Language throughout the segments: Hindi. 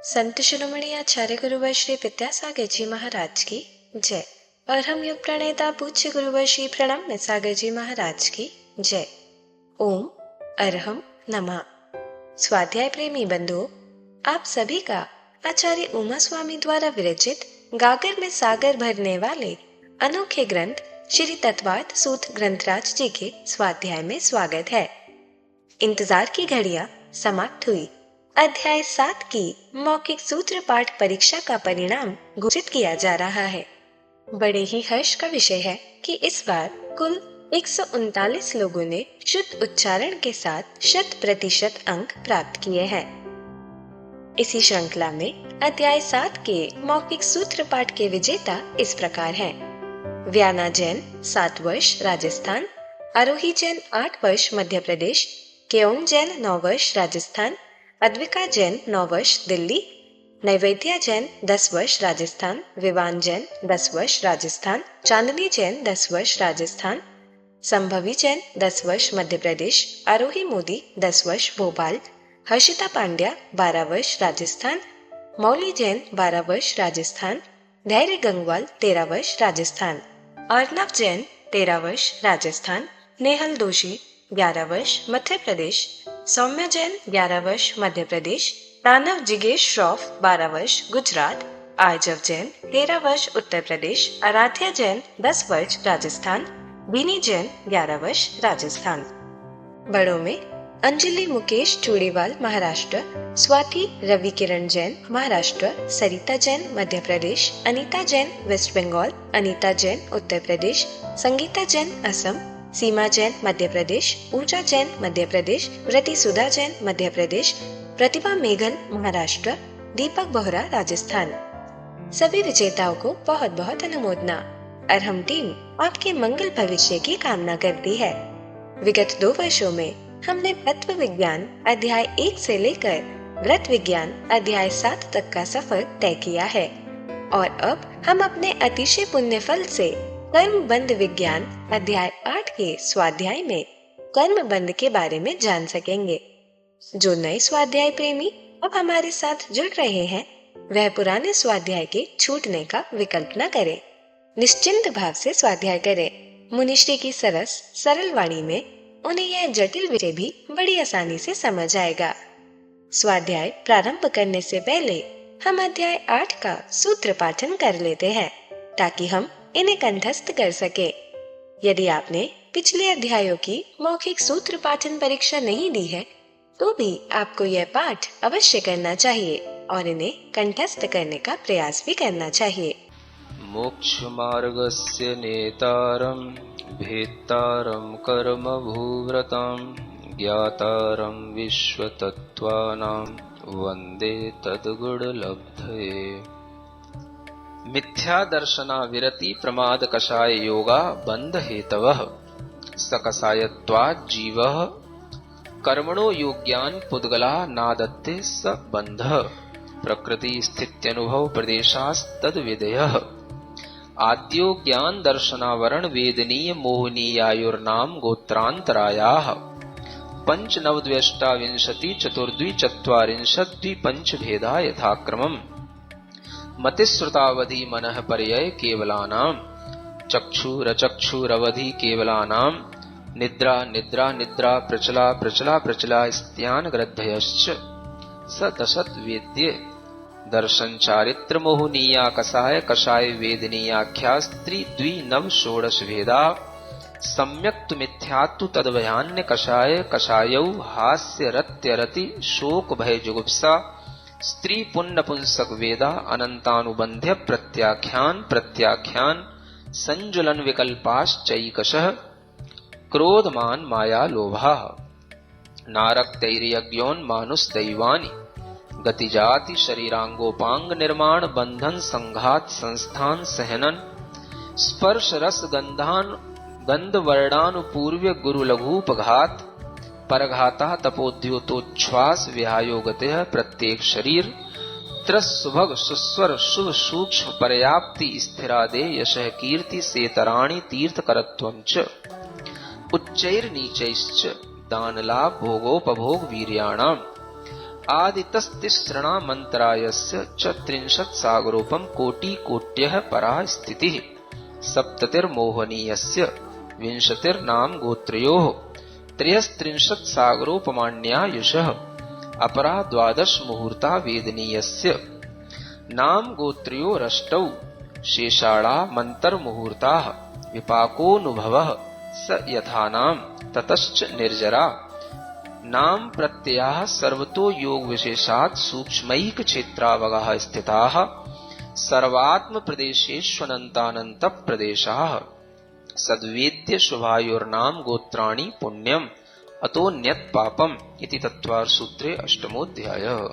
संत शिरोमणि आचार्य गुरुवर श्री विद्यासागर जी महाराज की जय। और हम युग प्रणेता पूज्य गुरुवर श्री प्रणम्य सागर जी महाराज की जय। ओम अरहम नमः। स्वाध्याय प्रेमी बंधुओं, आप सभी का आचार्य उमा स्वामी द्वारा विरचित गागर में सागर भरने वाले अनोखे ग्रंथ श्री तत्वार्थ सूत्र ग्रंथराज जी के स्वाध्याय में स्वागत है। इंतजार की घड़ियां समाप्त हुई। अध्याय 7 की मौखिक सूत्र पाठ परीक्षा का परिणाम घोषित किया जा रहा है। बड़े ही हर्ष का विषय है कि इस बार कुल 139 लोगों ने शुद्ध उच्चारण के साथ 100% अंक प्राप्त किए हैं। इसी श्रृंखला में अध्याय 7 के मौखिक सूत्र पाठ के विजेता इस प्रकार हैं। व्याना जैन 7 वर्ष राजस्थान, आरोही जैन 8 वर्ष मध्य प्रदेश, केओंग जैन 9 वर्ष राजस्थान, अद्विका जैन 9 वर्ष दिल्ली, नैवेद्या जैन 10 वर्ष राजस्थान, विवान जैन 10 वर्ष राजस्थान, चांदनी जैन 10 वर्ष राजस्थान, संभवी जैन 10 वर्ष मध्य प्रदेश, आरोही मोदी 10 वर्ष भोपाल, हर्षिता पांड्या 12 वर्ष राजस्थान, मौली जैन 12 वर्ष राजस्थान, धैर्य गंगवाल 13 वर्ष राजस्थान, अर्नव जैन 13 वर्ष राजस्थान, नेहल दोषी 11 वर्ष मध्य प्रदेश, सौम्या जैन 11 वर्ष मध्य प्रदेश, दानव जिगेश श्रॉफ 12 वर्ष गुजरात, आर्जव जैन 13 वर्ष उत्तर प्रदेश, आराध्या जैन 10 वर्ष राजस्थान, बीनी जैन 11 वर्ष राजस्थान। बड़ों में अंजलि मुकेश चूड़ीवाल महाराष्ट्र, स्वाति रवि किरण जैन महाराष्ट्र, सरिता जैन मध्य प्रदेश, अनीता जैन वेस्ट बंगाल, अनीता जैन उत्तर प्रदेश, संगीता जैन असम, सीमा जैन मध्य प्रदेश, ऊर्जा जैन मध्य प्रदेश, व्रति सुधा जैन मध्य प्रदेश, प्रतिभा मेघन महाराष्ट्र, दीपक बोहरा राजस्थान। सभी विजेताओं को बहुत बहुत अनुमोदना। अरहम टीम आपके मंगल भविष्य की कामना करती है। विगत 2 वर्षों में हमने तत्व विज्ञान अध्याय 1 से लेकर व्रत विज्ञान अध्याय 7 तक का सफर तय किया है और अब हम अपने अतिशय पुण्य फल से कर्म बंध विज्ञान अध्याय 8 के स्वाध्याय में कर्म बंध के बारे में जान सकेंगे। जो नए स्वाध्याय प्रेमी अब हमारे साथ जुड़ रहे हैं, वह पुराने स्वाध्याय के छूटने का विकल्प न करें। निश्चिंत भाव से स्वाध्याय करें। मुनिश्री की सरस सरल वाणी में उन्हें यह जटिल विषय भी बड़ी आसानी से समझ आएगा। स्वाध्याय प्रारंभ करने से पहले हम अध्याय 8 का सूत्र पाठन कर लेते हैं ताकि हम इन्हें कंठस्थ कर सके। यदि आपने पिछले अध्यायों की मौखिक सूत्र पाठन परीक्षा नहीं दी है, तो भी आपको यह पाठ अवश्य करना चाहिए और इन्हें कंठस्थ करने का प्रयास भी करना चाहिए। मोक्ष मार्गस्य नेतारं भेत्तारं कर्म भूव्रतां ज्ञातारं विश्वतत्त्वानां वन्दे तद्गुणलब्धये। मिथ्या दर्शना विरति प्रमाद कषाय योगा बंध हेतवः सकषायत्वात् जीवः कर्मणो योग्यान् पुद्गला नादत्ते स बन्धः प्रकृति स्थित्यनुभव प्रदेशास्तद विधेयः आद्यो ज्ञान दर्शनावरण वेदनीय मोहनीयायुर्नाम गोत्रांतरायाः पंच नवद्वेष्टाविंशति चतुर्द्वि चत्वारिंशत् द्विपंच भेदा यथाक्रमम् मतिश्रुतावधि मनः पर्यय केवलानां चक्षुरचक्षुरवधि केवलानां निद्रा निद्रा निद्रा प्रचला प्रचला प्रचला स्त्यान ग्रद्धयश्च स दशत वेद्य दर्शन चारित्र मोहनीया कषाय कषाय वेदनीयाख्या स्त्री द्वि नव षोडश भेदा सम्यक्तु मिथ्यात्तु तद्भयान्य कषाय कषायौ हास्य रत्य रति शोक भय जुगुप्सा स्त्री पुण्य पुंसक वेदा अनंतानुबंध्य प्रत्याख्यान प्रत्याख्यान संजुलन विकल्पाश्चैकशः क्रोधमान माया लोभा नारक तैर्यज्ञोन्मानुष दैवानि गतिजाति शरीरांगोपांग निर्माण बंधन संघात संस्थान सहनन स्पर्श रस गंधान गंध वर्णानुपूर्व्य गुरु लघुपघात परघाता तपोद्योतोच्छ्वास विहायोगते प्रत्येक शरीर त्रस्सुभग सुस्वर शुभ सूक्ष्म पर्याप्ति स्थिरादे यशः कीर्ति सेतराणि तीर्थकरत्वं च उच्चैर्नीचैश्च दानलाभ भोगोपभोग वीर्याणाम् आदितस्तिसृणामन्तरायस्य च 30 सागरोपम कोटि कोट्यः परा स्थितिः सप्ततिर्मोहनीयस्य 20 नाम गोत्रयोः 33 सागरोपमाण्यायुषः अपरा 12 मुहूर्ता वेदनीयस्य नाम गोत्रयोरष्टौ शेषाणा मन्तर्मुहूर्ताः विपाकोऽनुभवः स यथानाम ततश्च निर्जरा नाम प्रत्ययाः सर्वतो योग विशेषात् सूक्ष्मैक क्षेत्रावगाः स्थिताः सर्वात्म प्रदेशेष्वनन्तानन्त प्रदेशाः सद्वेद्य शुभायोर्नाम गोत्राणि पुण्यम अतोन्यत पापम इति तत्वार सूत्रे 8वां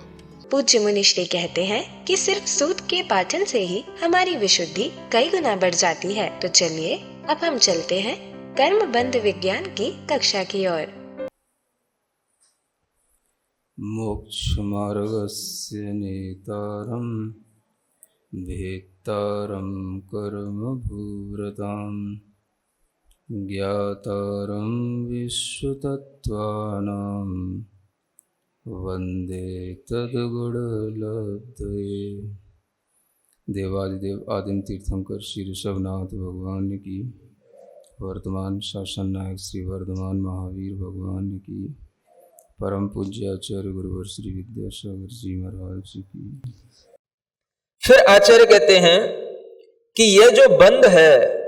पूज्य मुनिश्री कहते हैं कि सिर्फ सूत के पाचन से ही हमारी विशुद्धि कई गुना बढ़ जाती है। तो चलिए अब हम चलते हैं कर्म बंध विज्ञान की कक्षा की ओर। मोक्ष मार्गस्य नेतारं भेत्तारं कर्म भूरतां ज्ञातारं विश्वतत्त्वानां वंदे तद्गुणलब्धये। देवादिदेव आदिम तीर्थंकर श्री ऋषभनाथ भगवान की, वर्तमान शासन नायक श्री वर्धमान महावीर भगवान की, परम पूज्य आचार्य गुरुवर श्री विद्यासागर जी महाराज की। फिर आचार्य कहते हैं कि यह जो बंध है,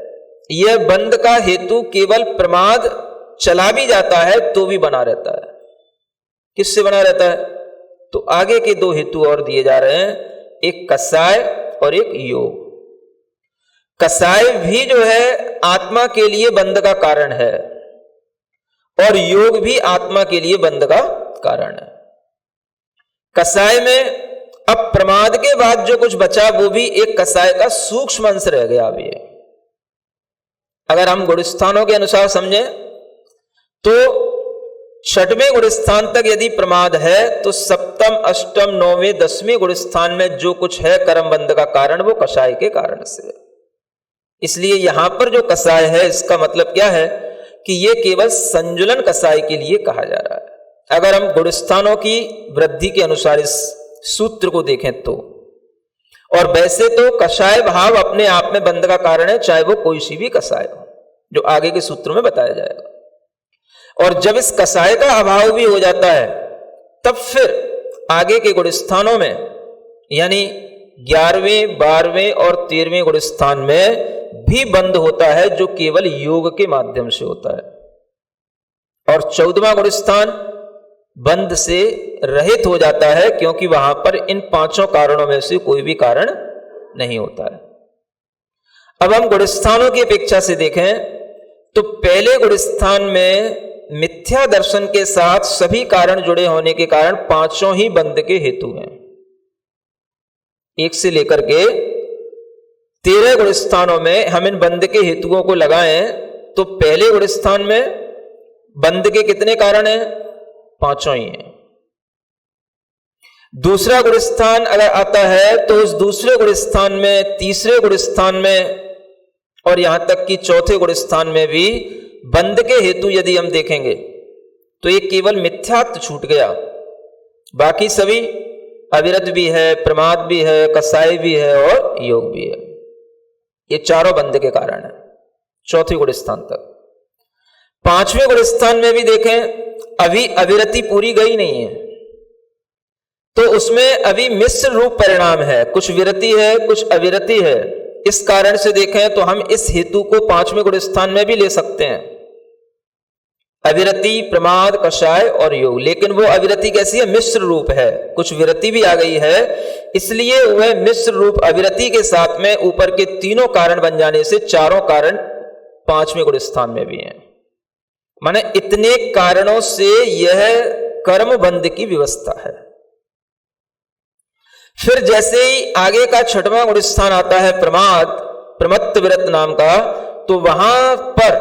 यह बंध का हेतु केवल प्रमाद चला भी जाता है तो भी बना रहता है। किससे बना रहता है? तो आगे के दो हेतु और दिए जा रहे हैं, एक कसाय और एक योग। कसाय भी जो है आत्मा के लिए बंध का कारण है और योग भी आत्मा के लिए बंध का कारण है। कसाय में अब प्रमाद के बाद जो कुछ बचा वो भी एक कसाय का सूक्ष्म अंश रह गया। अभी अगर हम गुणस्थानों के अनुसार समझें तो 6वें गुणस्थान तक यदि प्रमाद है तो 7म, 8म, 9वें, 10वें गुणस्थान में जो कुछ है कर्म बंध का कारण वो कसाय के कारण से है। इसलिए यहां पर जो कसाय है इसका मतलब क्या है कि ये केवल संजुलन कसाय के लिए कहा जा रहा है। अगर हम गुणस्थानों की वृद्धि के अनुसार इस सूत्र को देखें तो, और वैसे तो कसाय भाव अपने आप में बंध का कारण है, चाहे वो कोई सी भी कसाय हो, जो आगे के सूत्र में बताया जाएगा। और जब इस कसाय का अभाव भी हो जाता है तब फिर आगे के गुणस्थानों में यानी 11वें, 12वें और 13वें गुणस्थान में भी बंध होता है जो केवल योग के माध्यम से होता है। और 14वां गुणस्थान बंध से रहित हो जाता है क्योंकि वहां पर इन 5 कारणों में से कोई भी कारण नहीं होता है। अब हम गुणस्थानों की अपेक्षा से देखें तो पहले गुणस्थान में मिथ्या दर्शन के साथ सभी कारण जुड़े होने के कारण 5 ही बंध के हेतु हैं। 1 से लेकर के 13 गुणस्थानों में हम इन बंध के हेतुओं को लगाएं तो पहले गुणस्थान में बंध के कितने कारण हैं? 5 ही हैं। दूसरा गुणस्थान अगर आता है तो उस दूसरे गुणस्थान में, तीसरे गुणस्थान में और यहां तक कि चौथे गुणस्थान में भी बंध के हेतु यदि हम देखेंगे तो ये केवल मिथ्यात्व छूट गया, बाकी सभी अविरत भी है, प्रमाद भी है, कसाय भी है और योग भी है। ये चारों बंध के कारण है चौथे गुणस्थान तक। 5वें गुणस्थान में भी देखें अभी अविरति पूरी गई नहीं है तो उसमें अभी मिश्र रूप परिणाम है, कुछ विरति है कुछ अविरति है। इस कारण से देखें तो हम इस हेतु को 5वें गुणस्थान में भी ले सकते हैं, अविरति, प्रमाद, कषाय और योग। लेकिन वो अविरति कैसी है? मिश्र रूप है, कुछ विरति भी आ गई है, इसलिए वह मिश्र रूप अविरति के साथ में ऊपर के तीनों कारण बन जाने से चारों कारण 5वें गुणस्थान में भी हैं। माने इतने कारणों से यह कर्म बंध की व्यवस्था है। फिर जैसे ही आगे का 6वां गुणस्थान आता है प्रमाद, प्रमत्त विरत नाम का, तो वहां पर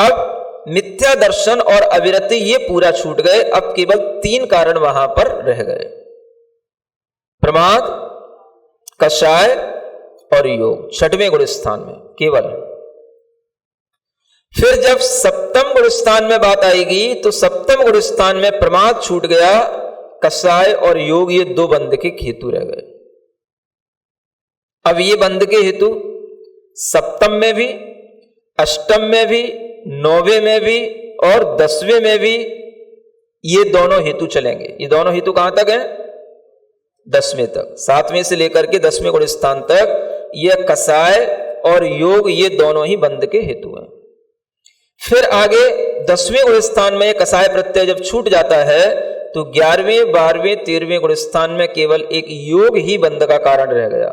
अब मिथ्या दर्शन और अविरति ये पूरा छूट गए। अब केवल 3 कारण वहां पर रह गए, प्रमाद, कषाय और योग 6वें गुणस्थान में केवल। फिर जब 7म गुणस्थान में बात आएगी तो 7म गुणस्थान में प्रमाद छूट गया, कसाय और योग ये दो बंध के हेतु रह गए। अब ये बंध के हेतु सप्तम में भी, अष्टम में भी, नौवें में भी और 10वें में भी ये दोनों हेतु चलेंगे। ये दोनों हेतु कहां तक हैं? 10वें तक। 7वें से लेकर के 10वें गुण स्थान तक ये कसाय और योग ये दोनों ही बंध के हेतु हैं। फिर आगे 10वें गुण स्थान में कसाय प्रत्यय जब छूट जाता है तो 11वें, 12वें, 13वें गुण स्थान में केवल एक योग ही बंध का कारण रह गया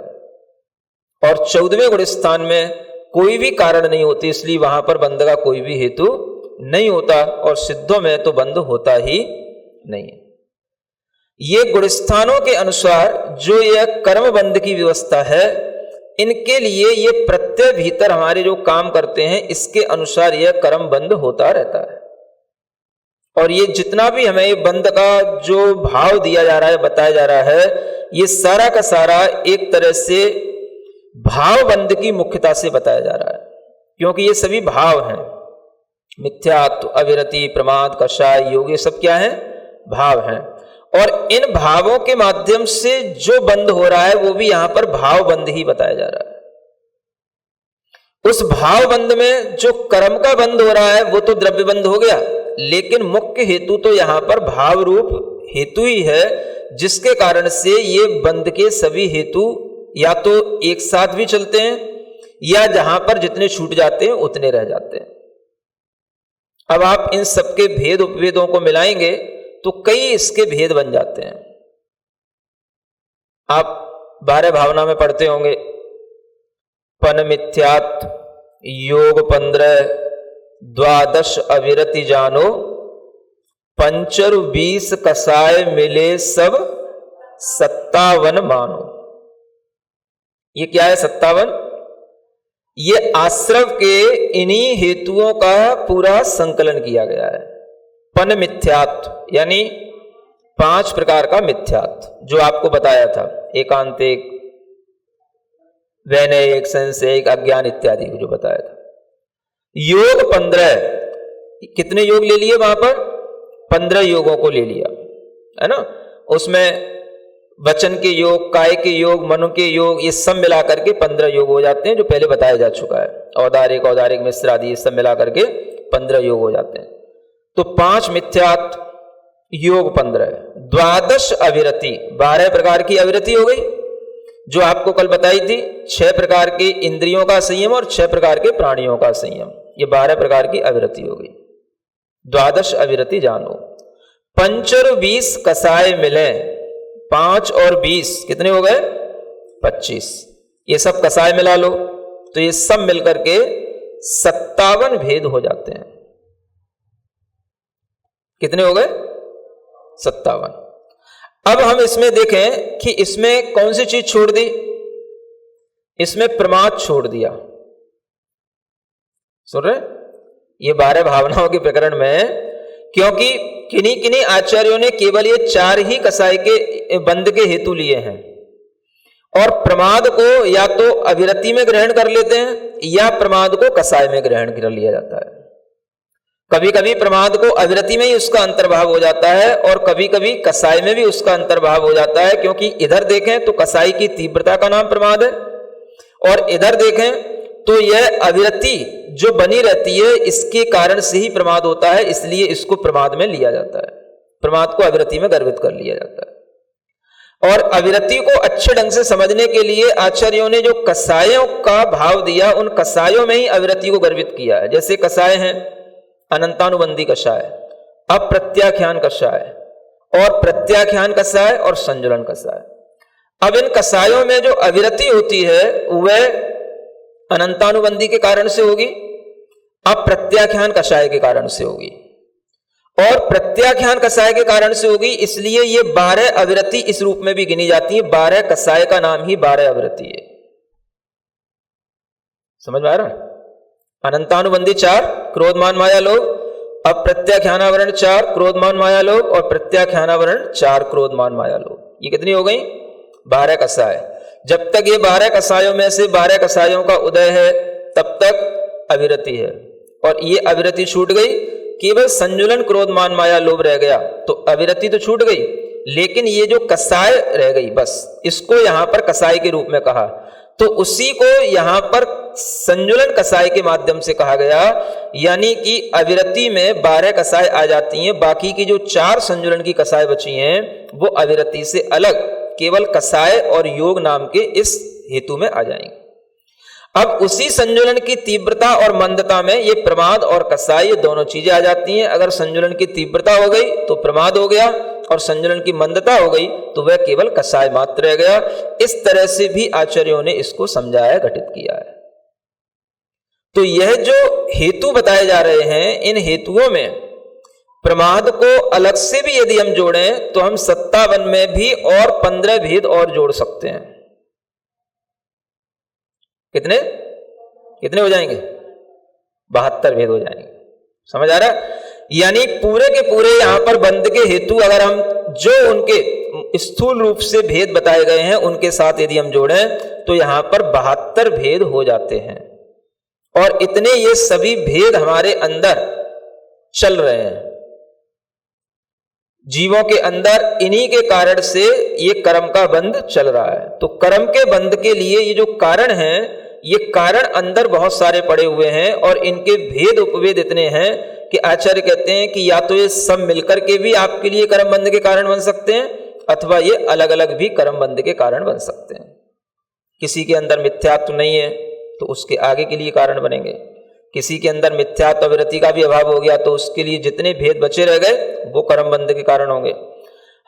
और 14वें गुण स्थान में कोई भी कारण नहीं होती, इसलिए वहां पर बंध का कोई भी हेतु नहीं होता और सिद्धों में तो बंध होता ही नहीं है। ये गुणस्थानों के अनुसार जो यह कर्म बंध की व्यवस्था है, इनके लिए ये प्रत्यय भीतर हमारे जो काम करते हैं इसके अनुसार यह कर्म बंध होता रहता है। और ये जितना भी हमें ये बंध का जो भाव दिया जा रहा है, बताया जा रहा है, ये सारा का सारा एक तरह से भाव बंध की मुख्यता से बताया जा रहा है, क्योंकि ये सभी भाव हैं। मिथ्यात्व, अविरति, प्रमाद, कषाय, योग, ये सब क्या है? भाव हैं। और इन भावों के माध्यम से जो बंध हो रहा है वो भी यहां पर भाव बंध ही बताया जा रहा है। उस भाव बंध में जो कर्म का बंध हो रहा है वो तो द्रव्य बंध हो गया, लेकिन मुख्य हेतु तो यहां पर भाव रूप हेतु ही है, जिसके कारण से ये बंध के सभी हेतु या तो एक साथ भी चलते हैं या जहां पर जितने छूट जाते हैं उतने रह जाते हैं। अब आप इन सबके भेद उपभेदों को मिलाएंगे तो कई इसके भेद बन जाते हैं। आप 12 भावना में पढ़ते होंगे, पन मिथ्यात्व, योग 15, 12 अविरति जानो, पंचरु 20 कसाय मिले सब 57 मानो। ये क्या है 57? ये आश्रव के इन्हीं हेतुओं का पूरा संकलन किया गया है। पन मिथ्यात्व यानी 5 प्रकार का मिथ्यात्व जो आपको बताया था, एकांतिक, वैनयिक, संशयिक, अज्ञान इत्यादि को जो बताया था। योग 15, कितने योग ले लिए वहां पर? 15 योगों को ले लिया है ना। उसमें वचन के योग, काय के योग, मनु के योग, ये सब मिला करके 15 योग हो जाते हैं, जो पहले बताया जा चुका है। औदारिक, औदारिक मिश्र आदि ये सब मिला करके 15 योग हो जाते हैं। तो 5 मिथ्यात्व, योग 15, 12 अविरति, 12 प्रकार की अविरति हो गई जो आपको कल बताई थी। 6 प्रकार के इंद्रियों का संयम और 6 प्रकार के प्राणियों का संयम, ये 12 प्रकार की अविरति हो गई। 12 अविरति जानो। पंचर 20 कसाय मिले, 5 और 20 कितने हो गए? 25। ये सब कसाय मिला लो तो ये सब मिलकर के 57 भेद हो जाते हैं। कितने हो गए? 57। अब हम इसमें देखें कि इसमें कौन सी चीज छोड़ दी? इसमें प्रमाद छोड़ दिया। सुन रहे? ये 12 भावनाओं के प्रकरण में, क्योंकि किन्हीं किन्हीं आचार्यों ने केवल ये 4 ही कसाय के बंध के हेतु लिए हैं और प्रमाद को या तो अविरति में ग्रहण कर लेते हैं या प्रमाद को कसाय में ग्रहण कर लिया जाता है। कभी कभी प्रमाद को अविरति में ही उसका अंतर्भाव हो जाता है और कभी कभी कसाय में भी उसका अंतर्भाव हो जाता है, क्योंकि इधर देखें तो कसाई की तीव्रता का नाम प्रमाद है और इधर देखें तो यह अविरति जो बनी रहती है इसके कारण से ही प्रमाद होता है, इसलिए इसको प्रमाद में लिया जाता है। प्रमाद को अविरति में गर्भित कर लिया जाता है। और अविरति को अच्छे ढंग से समझने के लिए आचार्यों ने जो कसायों का भाव दिया, उन कसायों में ही अविरति को गर्भित किया है। जैसे कसाय हैं अनंतानुबंधी कषाय, अप्रत्याख्यान कषाय और प्रत्याख्यान कषाय और संजुलन कषाय। अब इन कषायों में जो अविरति होती है वह अनंतानुबंधी के कारण से होगी, अप्रत्याख्यान कषाय के कारण से होगी और प्रत्याख्यान कषाय के कारण से होगी। इसलिए ये 12 अविरति इस रूप में भी गिनी जाती है। 12 कषाय का नाम ही 12 अविरति है। समझ में आ रहा है? अनंतानुबंधी 4 क्रोधमान माया लोग, अप्रत्याख्यानावरण 4 क्रोधमान माया लोग और प्रत्याख्यानावरण 4 क्रोधमान माया लोग। ये कितनी हो गई? 12 कषाय। जब तक ये 12 कषायों में से 12 कषायों का उदय है तब तक अविरति है और ये अविरति छूट गई, केवल संजुलन क्रोधमान माया लोभ रह गया, तो अविरति तो छूट गई लेकिन ये जो कसाय रह गई, बस इसको यहां पर कसाय के रूप में कहा, तो उसी को यहां पर संजुलन कसाय के माध्यम से कहा गया। यानी कि अविरति में 12 कसाय आ जाती हैं, बाकी की जो 4 संजुलन की कसाय बची हैं वो अविरति से अलग केवल कसाय और योग नाम के इस हेतु में आ जाएंगे। अब उसी संजुलन की तीव्रता और मंदता में ये प्रमाद और कसाय ये दोनों चीजें आ जाती हैं। अगर संजुलन की तीव्रता हो गई तो प्रमाद हो गया, और संजुलन की मंदता हो गई तो वह केवल कसाय मात्र रह गया। इस तरह से भी आचार्यों ने इसको समझाया, घटित किया है। तो यह जो हेतु बताए जा रहे हैं, इन हेतुओं में प्रमाद को अलग से भी यदि हम जोड़ें तो हम 57 में भी और 15 भेद और जोड़ सकते हैं। कितने कितने हो जाएंगे? 72 भेद हो जाएंगे। समझ आ रहा है? यानी पूरे के पूरे यहां पर बंद के हेतु अगर हम जो उनके स्थूल रूप से भेद बताए गए हैं उनके साथ यदि हम जोड़ें तो यहां पर 72 भेद हो जाते हैं। और इतने ये सभी भेद हमारे अंदर चल रहे हैं, जीवों के अंदर इन्हीं के कारण से ये कर्म का बंध चल रहा है। तो कर्म के बंध के लिए ये जो कारण हैं, ये कारण अंदर बहुत सारे पड़े हुए हैं और इनके भेद उपभेद इतने हैं कि आचार्य कहते हैं कि या तो ये सब मिलकर के भी आपके लिए कर्म बंध के कारण बन सकते हैं, अथवा ये अलग अलग भी कर्म बंध के कारण बन सकते हैं। किसी के अंदर मिथ्यात्व नहीं है तो उसके आगे के लिए कारण बनेंगे, किसी के अंदर मिथ्यात्व अविरति का भी अभाव हो गया तो उसके लिए जितने भेद बचे रह गए वो कर्म बंध के कारण होंगे।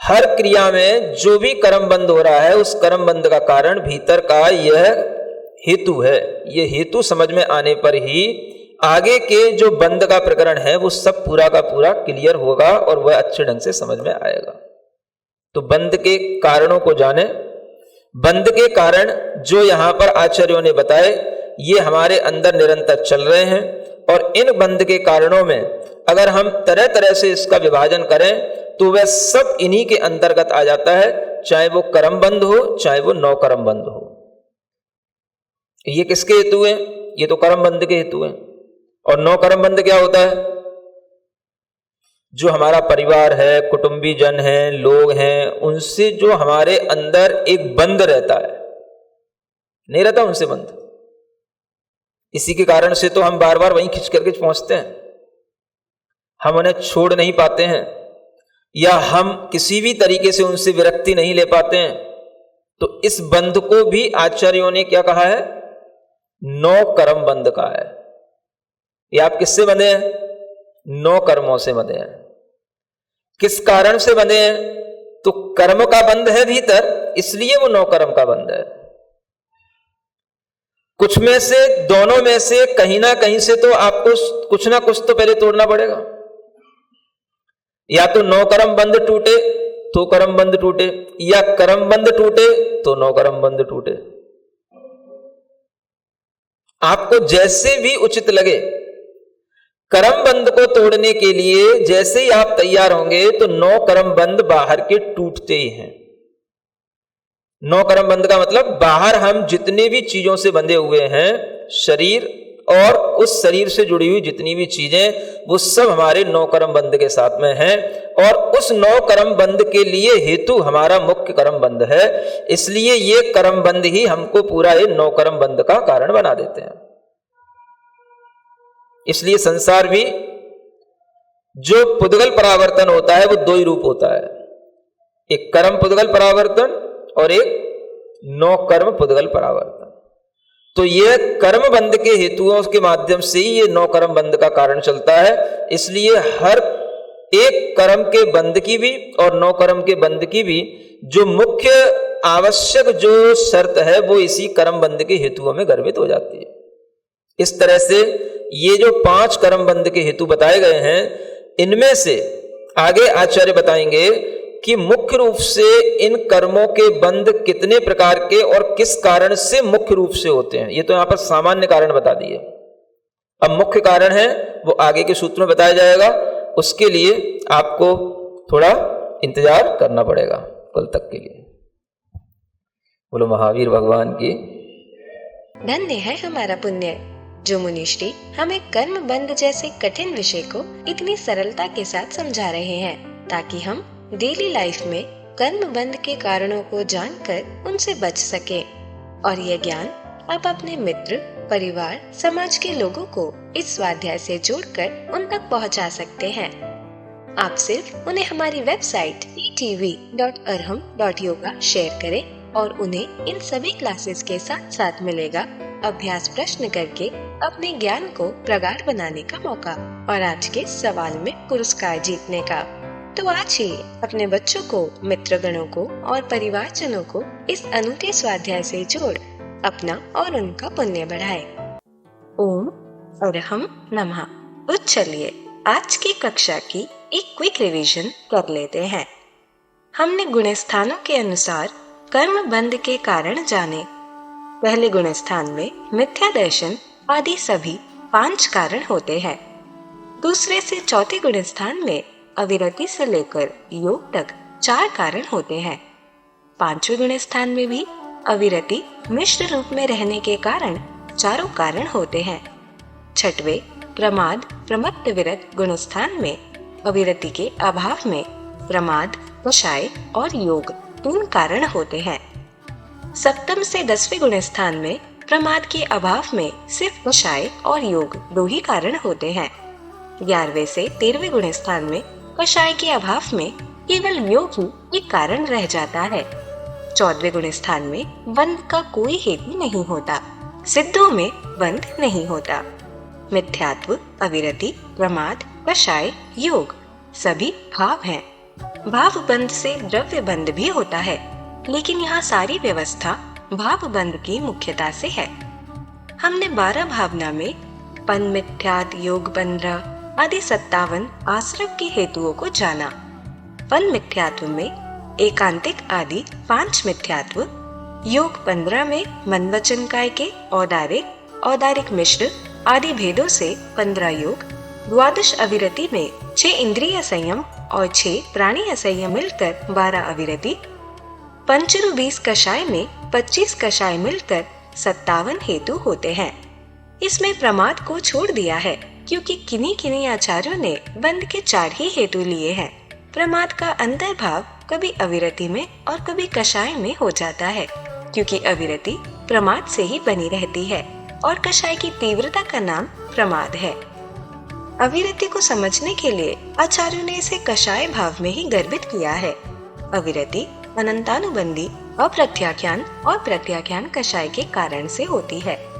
हर क्रिया में जो भी कर्म बंध हो रहा है उस कर्म बंध का कारण भीतर का यह हेतु है। यह हेतु समझ में आने पर ही आगे के जो बंध का प्रकरण है वो सब पूरा का पूरा क्लियर होगा और वह अच्छे ढंग से समझ में आएगा। तो बंध के कारणों को जाने, बंध के कारण जो यहां पर आचार्यों ने बताए ये हमारे अंदर निरंतर चल रहे हैं, और इन बंध के कारणों में अगर हम तरह तरह से इसका विभाजन करें तो वह सब इन्हीं के अंतर्गत आ जाता है, चाहे वो कर्म बंध हो चाहे वो नौ कर्म बंध हो। ये किसके हेतु हैं? ये तो कर्म बंध के हेतु हैं। और नौ कर्म बंध क्या होता है? जो हमारा परिवार है, कुटुंबी जन है, लोग हैं, उनसे जो हमारे अंदर एक बंध रहता है, नहीं रहता उनसे बंध। इसी के कारण से तो हम बार बार वहीं खिंच करके पहुंचते हैं, हम उन्हें छोड़ नहीं पाते हैं, या हम किसी भी तरीके से उनसे विरक्ति नहीं ले पाते हैं। तो इस बंध को भी आचार्यों ने क्या कहा है? नौ कर्म बंध कहा है। ये आप किससे बंधे हैं? नौ कर्मों से बंधे हैं। किस कारण से बंधे हैं? तो कर्म का बंध है भीतर, इसलिए वो नौ कर्म का बंध है। कुछ में से, दोनों में से कहीं ना कहीं से तो आपको कुछ ना कुछ तो पहले तोड़ना पड़ेगा। या तो नौ कर्म बंध टूटे तो कर्म बंध टूटे, या कर्म बंध टूटे तो नौ कर्म बंध टूटे। आपको जैसे भी उचित लगे, कर्म बंध को तोड़ने के लिए जैसे ही आप तैयार होंगे तो नौ कर्म बंध बाहर के टूटते ही हैं। नौ कर्म बंध का मतलब बाहर हम जितने भी चीजों से बंधे हुए हैं, शरीर और उस शरीर से जुड़ी हुई जितनी भी चीजें, वो सब हमारे नौ कर्म बंध के साथ में हैं। और उस नौ कर्म बंध के लिए हेतु हमारा मुख्य कर्म बंध है, इसलिए ये कर्म बंध ही हमको पूरा ये नौ कर्म बंध का कारण बना देते हैं। इसलिए संसार भी जो पुद्गल परावर्तन होता है वो दो ही रूप होता है, एक कर्म पुद्गल परावर्तन और एक नौ कर्म पुद्गल परावर्तन। तो यह कर्म बंध के हेतुओं के माध्यम से ही ये नौ कर्म बंध का कारण चलता है। इसलिए हर एक कर्म के बंध की भी और नौ कर्म के बंध की भी जो मुख्य आवश्यक जो शर्त है वो इसी कर्म बंध के हेतुओं में गर्भित हो जाती है। इस तरह से ये जो 5 कर्म बंध के हेतु बताए गए हैं, इनमें से आगे आचार्य बताएंगे कि मुख्य रूप से इन कर्मों के बंध कितने प्रकार के और किस कारण से मुख्य रूप से होते हैं। ये तो यहां पर सामान्य कारण बता दिए, अब मुख्य कारण है वो आगे के सूत्र में बताया जाएगा। उसके लिए आपको थोड़ा इंतजार करना पड़ेगा कल तक के लिए। बोलो महावीर भगवान की। धन्य है हमारा पुण्य जो मुनिश्री हमें कर्म बंध जैसे कठिन विषय को इतनी सरलता के साथ समझा रहे हैं, ताकि हम डेली लाइफ में कर्म बंध के कारणों को जानकर उनसे बच सके और यह ज्ञान आप अपने मित्र, परिवार, समाज के लोगों को इस स्वाध्याय से जोड़कर उन तक पहुंचा सकते हैं। आप सिर्फ उन्हें हमारी वेबसाइट etv.arham.yoga शेयर करें और उन्हें इन सभी क्लासेस के साथ साथ मिलेगा अभ्यास प्रश्न करके अपने ज्ञान को प्रगाढ़ बनाने का मौका और आज के सवाल में पुरस्कार जीतने का। तो आज ही अपने बच्चों को, मित्रगणों को और परिवारजनों को इस अनूठे स्वाध्याय से जोड़ अपना और उनका पुण्य बढ़ाए। ओम अरहम नमः। तो चलिए आज की कक्षा की एक क्विक रिवीजन कर लेते हैं। हमने गुणस्थानों के अनुसार कर्म बंध के कारण जाने। पहले गुणस्थान में मिथ्या दर्शन आदि सभी 5 कारण होते हैं। दूसरे से चौथे गुणस्थान में अविरति से लेकर योग तक 4 कारण होते हैं। 5वें गुणस्थान में भी अविरति मिश्र रूप में रहने के कारण 4 कारण होते हैं। 6वें प्रमाद प्रमत्त विरत गुणस्थान में अविरति के अभाव में प्रमाद, कषाय और योग 3 कारण होते हैं। 7वें से 10वें गुणस्थान में प्रमाद के अभाव में सिर्फ कषाय और योग 2 ही कारण होते हैं। 11वें से 13वें गुणस्थान में कषाय के अभाव में केवल योग ही एक कारण रह जाता है। 14वें गुणस्थान में बंध का कोई हेतु नहीं होता, सिद्धों में बंध नहीं होता। मिथ्यात्व, अविरति, प्रमाद, कषाय, योग सभी भाव हैं। भाव बंध से द्रव्य बंध भी होता है, लेकिन यहाँ सारी व्यवस्था भाव बंध की मुख्यता से है। हमने 12 भावना में पन, मिथ्यात, योग, बंध आदि 57 आश्रव के हेतुओं को जाना। पन मिथ्यात्व में एकांतिक आदि 5 मिथ्यात्व, योग 15 में मन वचन काय के औदारिक, औदारिक मिश्र आदि भेदों से 15 योग, द्वादश अविरति में 6 इंद्रिय संयम और 6 प्राणी असंयम मिलकर 12 अविरति, पंचरु 20 कषाय में 25 कषाय मिलकर 57 हेतु होते हैं। इसमें प्रमाद को छोड़ दिया है क्योंकि किन्हीं आचार्यों ने बंध के 4 ही हेतु लिए हैं। प्रमाद का अंतर्भाव कभी अविरति में और कभी कषाय में हो जाता है, क्योंकि अविरति प्रमाद से ही बनी रहती है और कषाय की तीव्रता का नाम प्रमाद है। अविरति को समझने के लिए आचार्यों ने इसे कषाय भाव में ही गर्भित किया है। अविरति अनंतानुबंधी अप्रत्याख्यान और प्रत्याख्यान कषाय के कारण से होती है।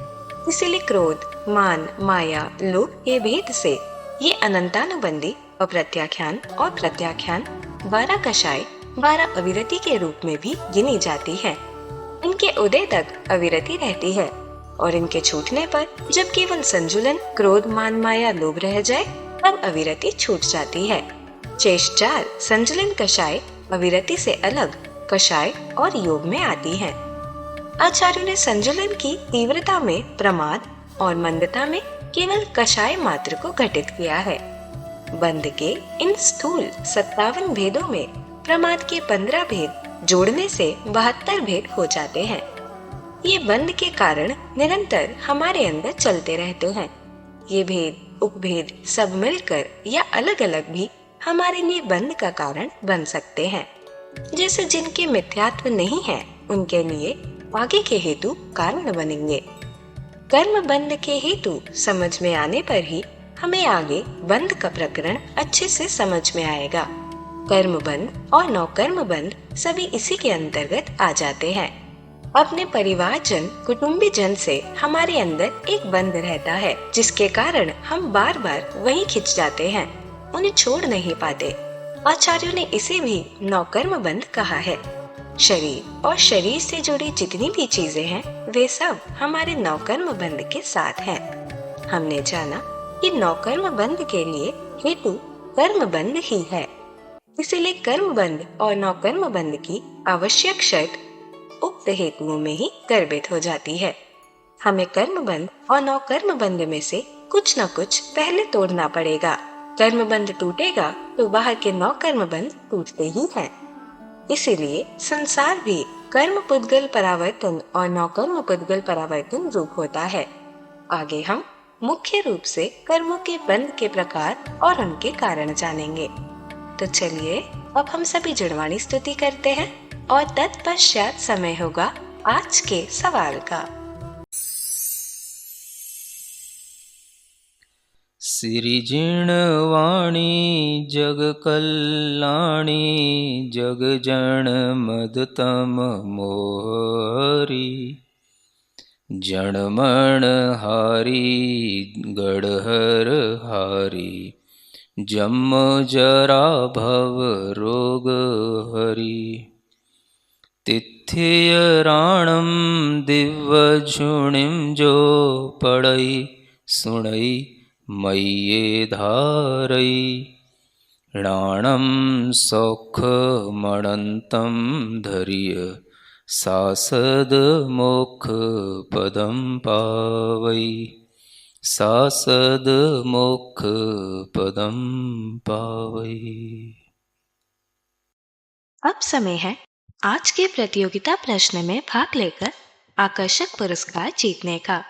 इसीलिए क्रोध, मान, माया, लोभ के भेद से ये अनंतानुबंधी अप्रत्याख्यान और प्रत्याख्यान 12 कषाय 12 अविरति के रूप में भी गिनी जाती है। इनके उदय तक अविरति रहती है और इनके छूटने पर जब केवल संजुलन, क्रोध, मान, माया, लोभ रह जाए तब अविरति छूट जाती है। शेष 4 संजुलन कषाय अविरति से अलग कषाय और योग में आती हैं। आचार्यों ने संजुलन की तीव्रता में प्रमाद और मंदता में केवल कषाय मात्र को घटित किया है। बंध के इन स्थूल 57 भेदों में प्रमाद के 15 भेद जोड़ने से 72 भेद हो जाते हैं। ये बंध के कारण निरंतर हमारे अंदर चलते रहते हैं। ये भेद, उपभेद सब मिलकर या अलग अलग भी हमारे लिए बंध का कारण बन सकते हैं। जैसे जिनके मिथ्यात्व नहीं है उनके लिए आगे के हेतु कारण बनेंगे। कर्म बंध के हेतु समझ में आने पर ही हमें आगे बंध का प्रकरण अच्छे से समझ में आएगा। कर्म बंध और नौकर्म बंध सभी इसी के अंतर्गत आ जाते हैं। अपने परिवारजन, कुटुंबी जन से हमारे अंदर एक बंध रहता है, जिसके कारण हम बार बार वहीं खिंच जाते हैं, उन्हें छोड़ नहीं पाते। आचार्यों ने इसे भी नौकर्म बंध कहा है। शरीर और शरीर से जुड़ी जितनी भी चीजें हैं वे सब हमारे नौकर्म बंध के साथ हैं। हमने जाना कि नौकर्म बंध के लिए हेतु कर्म बंध ही है। इसीलिए कर्म बंध और नौकर्म बंध की आवश्यक शर्त उक्त हेतुओं में ही गर्भित हो जाती है। हमें कर्म बंध और नौकर्म बंध में से कुछ न कुछ पहले तोड़ना पड़ेगा। कर्म बंध टूटेगा तो बाहर के नौकर्म बंध टूटते ही हैं। इसीलिए संसार भी कर्म पुद्गल परावर्तन और नौकर्म पुद्गल परावर्तन रूप होता है। आगे हम मुख्य रूप से कर्मों के बंध के प्रकार और उनके कारण जानेंगे। तो चलिए अब हम सभी जुड़वाणी स्तुति करते हैं और तत्पश्चात समय होगा आज के सवाल का। सिरिजिणवाणी जग कल्याणी जग जन मदतम मोहरी जनमण हारी गढ़हर हारी जम जरा भव रोग हरि तिथ्य राणम दिव्य झुणिम जो पड़ई सुणई मय्ये धारई राणम सौख मणंतम धैर्य सासद मोक्ष पदम पावई सासद मोक्ष पदम पावई। अब समय है आज के प्रतियोगिता प्रश्न में भाग लेकर आकर्षक पुरस्कार जीतने का।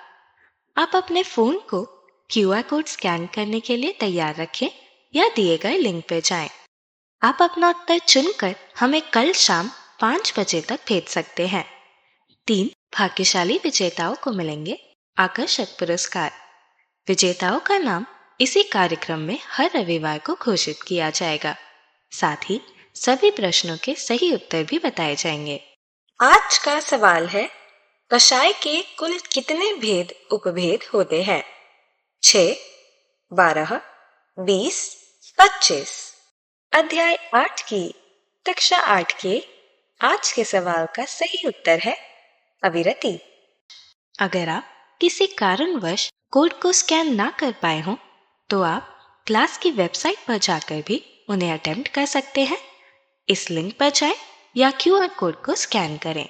आप अपने फोन को QR कोड स्कैन करने के लिए तैयार रखें या दिए गए लिंक पे जाएं। आप अपना उत्तर चुनकर हमें कल शाम 5 बजे तक भेज सकते हैं। 3 भाग्यशाली विजेताओं को मिलेंगे आकर्षक पुरस्कार। विजेताओं का नाम इसी कार्यक्रम में हर रविवार को घोषित किया जाएगा। साथ ही सभी प्रश्नों के सही उत्तर भी बताए जाएंगे। आज का सवाल है, कषाय के कुल कितने भेद उपभेद होते हैं? 6, 12, 20, 25। अध्याय 8 की कक्षा 8 के आज के सवाल का सही उत्तर है अविरति। अगर आप किसी कारणवश कोड को स्कैन ना कर पाए हों तो आप क्लास की वेबसाइट पर जाकर भी उन्हें अटेम्प्ट कर सकते हैं। इस लिंक पर जाएं या QR कोड को स्कैन करें।